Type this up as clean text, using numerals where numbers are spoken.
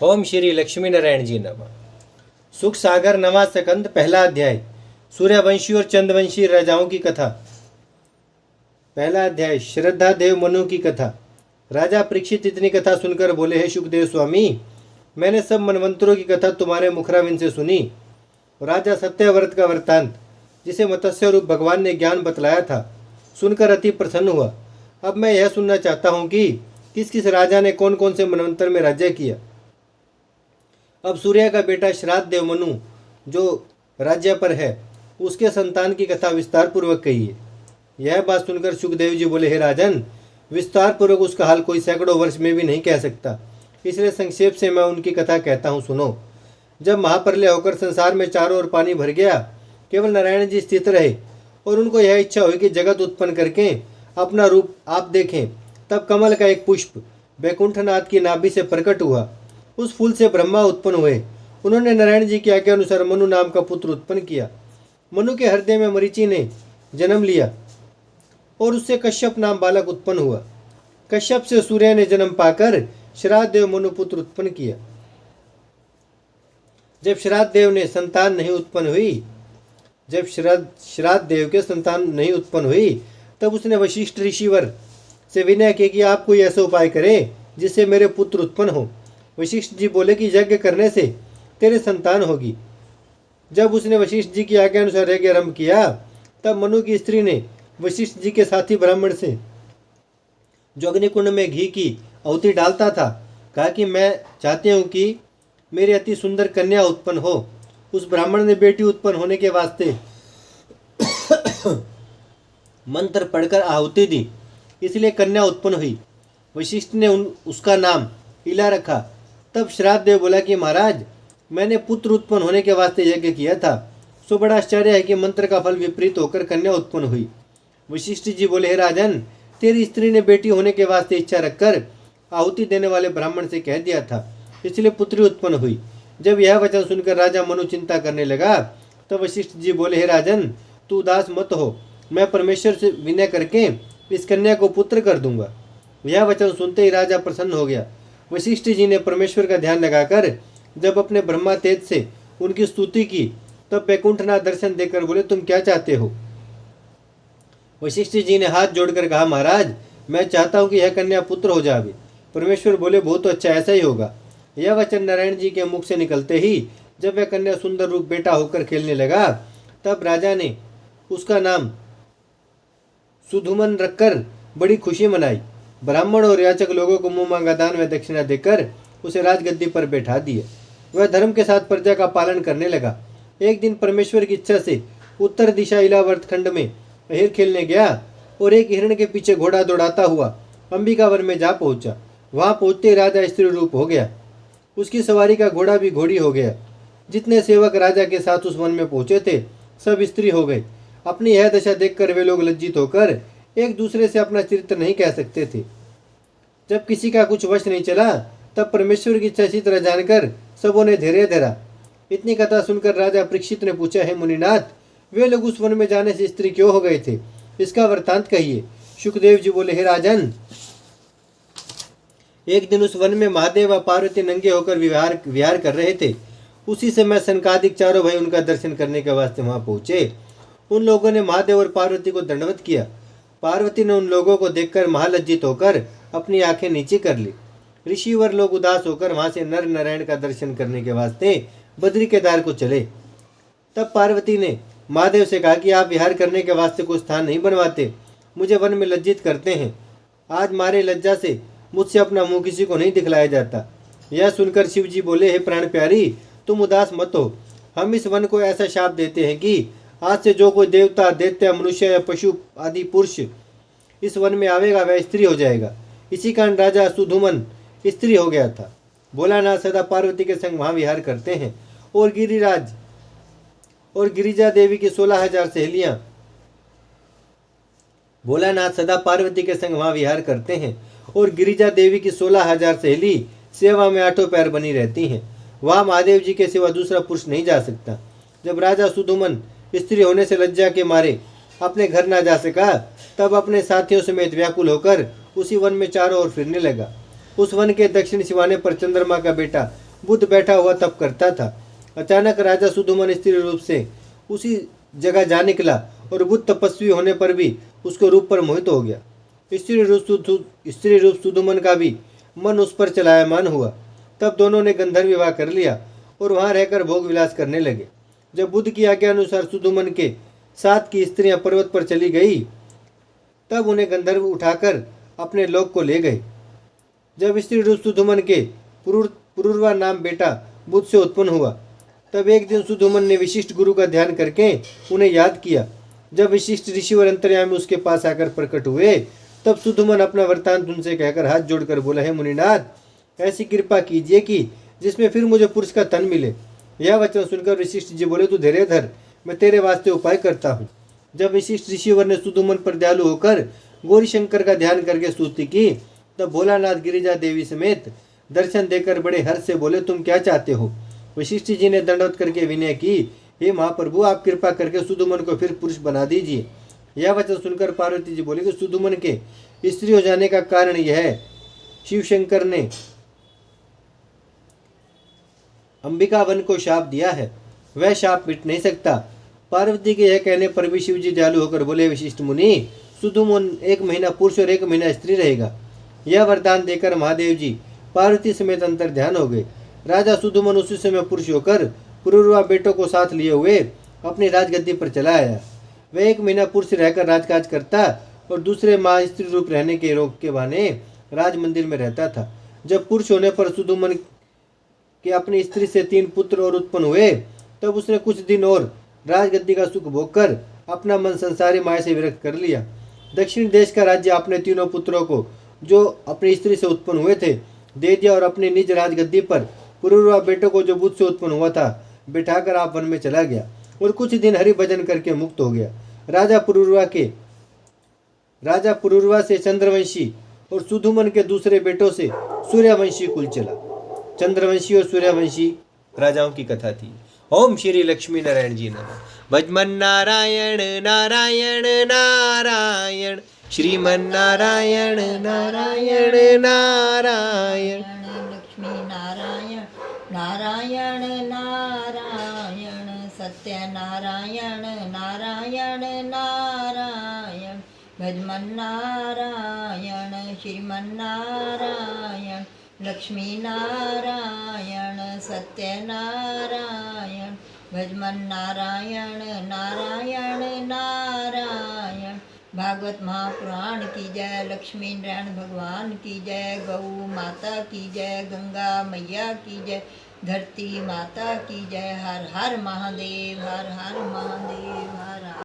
ओम श्री लक्ष्मी नारायण जी नमः। सुख सागर नवा सकंद पहला अध्याय। सूर्यवंशी और चंद्रवंशी राजाओं की कथा। पहला अध्याय। श्रद्धा देव मनु की कथा। राजा परीक्षित इतनी कथा सुनकर बोले, हे सुखदेव स्वामी, मैंने सब मनवंतरों की कथा तुम्हारे मुखराविंद से सुनी। राजा सत्यव्रत का वृत्तांत, जिसे मत्स्य रूप भगवान ने ज्ञान बतलाया था, सुनकर अति प्रसन्न हुआ। अब मैं यह सुनना चाहता हूँ कि किस किस राजा ने कौन कौन से मनवंतर में राज्य किया। अब सूर्य का बेटा श्राद्ध देव मनु जो राज्य पर है, उसके संतान की कथा विस्तार पूर्वक कहिए। यह बात सुनकर सुखदेव जी बोले, हे राजन, विस्तार पूर्वक उसका हाल कोई सैकड़ों वर्ष में भी नहीं कह सकता, इसलिए संक्षेप से मैं उनकी कथा कहता हूँ, सुनो। जब महाप्रलय होकर संसार में चारों ओर पानी भर गया, केवल नारायण जी स्थित रहे और उनको यह इच्छा हुई कि जगत उत्पन्न करके अपना रूप आप देखें, तब कमल का एक पुष्प वैकुंठनाथ की नाभि से प्रकट हुआ। उस फूल से ब्रह्मा उत्पन्न हुए। उन्होंने नारायण जी की आज्ञा अनुसार मनु नाम का पुत्र उत्पन्न किया। मनु के हृदय में मरीचि ने जन्म लिया और उससे कश्यप नाम बालक उत्पन्न हुआ। कश्यप से सूर्य ने जन्म पाकर श्राद्ध देव मनु पुत्र उत्पन्न किया। जब श्राद्ध देव के संतान नहीं उत्पन्न हुई, तब उसने वशिष्ठ ऋषिवर से विनय किया कि आप कोई ऐसा उपाय करें जिससे मेरे पुत्र उत्पन्न हो। वशिष्ठ जी बोले कि यज्ञ करने से तेरे संतान होगी। जब उसने वशिष्ठ जी की आज्ञा अनुसार यज्ञ आरंभ किया, तब मनु की स्त्री ने वशिष्ठ जी के साथी ब्राह्मण से, जो अग्निकुंड में घी की आहुति डालता था, कहा कि मैं चाहती हूँ कि मेरी अति सुंदर कन्या उत्पन्न हो। उस ब्राह्मण ने बेटी उत्पन्न होने के वास्ते मंत्र पढ़कर आहुति दी, इसलिए कन्या उत्पन्न हुई। वशिष्ठ ने उसका नाम इला रखा। तब श्राद्ध देव बोला कि महाराज, मैंने पुत्र उत्पन्न होने के वास्ते यज्ञ किया था, सो बड़ा आश्चर्य है कि मंत्र का फल विपरीत होकर कन्या उत्पन्न हुई। वशिष्ठ जी बोले, हे राजन, तेरी स्त्री ने बेटी होने के वास्ते इच्छा रखकर आहुति देने वाले ब्राह्मण से कह दिया था, इसलिए पुत्री उत्पन्न हुई। जब यह वचन सुनकर राजा मनु चिंता करने लगा, तब वशिष्ठ जी बोले, हे राजन, तू उदास मत हो, मैं परमेश्वर से विनय करके इस कन्या को पुत्र कर दूंगा। यह वचन सुनते ही राजा प्रसन्न हो गया। वशिष्ठ जी ने परमेश्वर का ध्यान लगाकर जब अपने ब्रह्मा तेज से उनकी स्तुति की, तब वैकुंठनाथ दर्शन देकर बोले, तुम क्या चाहते हो। वशिष्ठ जी ने हाथ जोड़कर कहा, महाराज, मैं चाहता हूँ कि यह कन्या पुत्र हो जावे। परमेश्वर बोले, बहुत अच्छा, ऐसा ही होगा। यह वचन नारायण जी के मुख से निकलते ही जब वह कन्या सुंदर रूप बेटा होकर खेलने लगा, तब राजा ने उसका नाम सुधुमन रखकर बड़ी खुशी मनाई। ब्राह्मण और याचक लोगों को मुंह मांगा दान व दक्षिणा देकर उसे राजगद्दी पर बैठा दिए। वह धर्म के साथ प्रजा का पालन करने लगा। एक दिन परमेश्वर की इच्छा से उत्तर दिशा इलावर्त खंड में अहिर खेलने गया और एक हिरण के पीछे घोड़ा दौड़ाता हुआ अंबिका वन में जा पहुंचा। वहां पहुंचते ही राजा स्त्री रूप हो गया। उसकी सवारी का घोड़ा भी घोड़ी हो गया। जितने सेवक राजा के साथ उस वन में पहुंचे थे, सब स्त्री हो गए। अपनी यह दशा देखकर वे लोग लज्जित होकर एक दूसरे से अपना चरित्र नहीं कह सकते थे। जब किसी का कुछ वश नहीं चला, तब परमेश्वर की इच्छा इसी तरह जानकर सबों ने धैर्य धरा। इतनी कथा सुनकर राजा परीक्षित ने पूछा, है मुनिनाथ, वे लोग उस वन में जाने से स्त्री क्यों हो गए थे, इसका वृत्तांत कहिए। सुखदेव जी बोले, हे राजन, एक दिन उस वन में महादेव व पार्वती नंगे होकर विहार कर रहे थे। उसी समय सनकादिक चारों भाई उनका दर्शन करने के वास्ते वहां पहुंचे। उन लोगों ने महादेव और पार्वती को दंडवत किया। पार्वती ने उन लोगों को देखकर महालज्जित होकर अपनी आंखें नीचे कर ली। ऋषिवर लोग उदास होकर वहां से नर नारायण का दर्शन करने के वास्ते बद्री केदार को चले। तब पार्वती ने महादेव से कहा कि आप विहार करने के वास्ते कोई स्थान नहीं बनवाते, मुझे वन में लज्जित करते हैं। आज मारे लज्जा से मुझसे अपना मुंह किसी को नहीं दिखलाया जाता। यह सुनकर शिव जी बोले, हे प्राण प्यारी, तुम उदास मत हो। हम इस वन को ऐसा शाप देते हैं कि आज से जो कोई देवता, दैत्य, मनुष्य या पशु आदि पुरुष इस वन में आवेगा, वह स्त्री हो जाएगा। इसी कारण राजा सुधुमन स्त्री हो गया था। भोलानाथ सदा पार्वती के संग वहां विहार करते हैं और गिरिराज और गिरिजा देवी की 16,000 सहेलियां भोलानाथ सदा पार्वती के संग वहां विहार करते हैं और गिरिजा देवी की 16,000 सहेली सेवा में आठों पैर बनी रहती हैं। वहां महादेव जी के सिवा दूसरा पुरुष नहीं जा सकता। जब राजा सुधुमन स्त्री होने से लज्जा के मारे अपने घर ना जा सका, तब अपने साथियों समेत व्याकुल होकर उसी वन में चारों ओर फिरने लगा। उस वन के दक्षिण सिवाने पर चंद्रमा का बेटा बुद्ध बैठा हुआ तप करता था। अचानक राजा सुधुमन स्त्री रूप से उसी जगह जा निकला और बुद्ध तपस्वी होने पर भी उसके रूप पर मोहित हो गया। स्त्री रूप सुधुमन का भी मन उस पर चलायमान हुआ। तब दोनों ने गंधर्व विवाह कर लिया और वहां रहकर भोग विलास करने लगे। जब बुद्ध की आज्ञा अनुसार सुधुमन के साथ की स्त्रियां पर्वत पर चली गई, तब उन्हें गंधर्व उठाकर अपने लोक को ले गए। जब स्त्री रूप सुधुमन के पुरुरवा नाम बेटा बुद्ध से उत्पन्न हुआ, तब एक दिन सुधुमन ने विशिष्ट गुरु का ध्यान करके उन्हें याद किया। जब विशिष्ट ऋषि और अंतर्यामी उसके पास आकर प्रकट हुए, तब सुधुमन अपना वृत्तांत उनसे कहकर हाथ जोड़कर बोला, हे मुनिनाथ, ऐसी कृपा कीजिए कि जिसमें फिर मुझे पुरुष का तन मिले। यह वचन सुनकर विशिष्ट जी बोले, तू धैर्य धर, मैं तेरे वास्ते उपाय करता हूँ। जब विशिष्ट ऋषिवर ने सुधुमन पर दयालु होकर गौरी शंकर का ध्यान करके स्तुति की, तब भोलानाथ गिरिजा देवी समेत दर्शन देकर बड़े हर्ष से बोले, तुम क्या चाहते हो? वशिष्ठ जी ने दंडवत करके विनय की, हे महाप्रभु, आप कृपा करके सुधुमन को फिर पुरुष बना दीजिए। यह वचन सुनकर पार्वती जी बोले कि सुधुमन के स्त्री हो जाने का कारण यह है, शिव शंकर ने अंबिका वन को शाप दिया है, वह शाप मिट नहीं सकता। पार्वती के यह कहने पर भी शिव जी दयालु होकर बोले, विशिष्ट मुनि, सुधुमन 1 महीना पुरुष और 1 महीना स्त्री रहेगा। यह वरदान देकर महादेव जी पार्वती समेत अंतर ध्यान हो गए। राजा सुधुमन उसी समय पुरुष होकर पुरुरवा बेटों को साथ लिए हुए अपनी राजगद्दी पर चला आया। वह 1 महीना पुरुष रहकर राजकाज करता और दूसरे माह स्त्री रूप रहने के रोग के बहाने राज मंदिर में रहता था। जब पुरुष होने पर सुधुमन के अपनी स्त्री से 3 पुत्र और उत्पन्न हुए, तब उसने कुछ दिन और राजगद्दी का सुख भोगकर अपना मन संसारी माया से विरक्त कर लिया। दक्षिण देश का राज्य अपने 3 पुत्रों को, जो अपनी स्त्री से उत्पन्न हुए थे, दे दिया और अपनी निज राजगद्दी पर पुरुरवा बेटों को, जो बुद्ध से उत्पन्न हुआ था, बिठाकर आप वन में चला गया और कुछ दिन हरि भजन करके मुक्त हो गया। राजा पुरुरवा से चंद्रवंशी और सुधुमन के दूसरे बेटों से सूर्यवंशी कुल चला। चंद्रवंशी और सूर्यवंशी राजाओं की कथा थी। ओम श्री लक्ष्मी नारायण जी नमः। भजमन नारायण नारायण नारायण, श्रीमन नारायण नारायण नारायण, लक्ष्मी नारायण नारायण नारायण, सत्य नारायण नारायण नारायण, भजमन नारायण श्रीमन नारायण, लक्ष्मी नारायण सत्य नारायण, भजमन नारायण नारायण नारायण। भागवत महापुराण की जय, लक्ष्मी नारायण भगवान की जय, गौ माता की जय, गंगा मैया की जय, धरती माता की जय। हर हर महादेव, हर हर महादेव।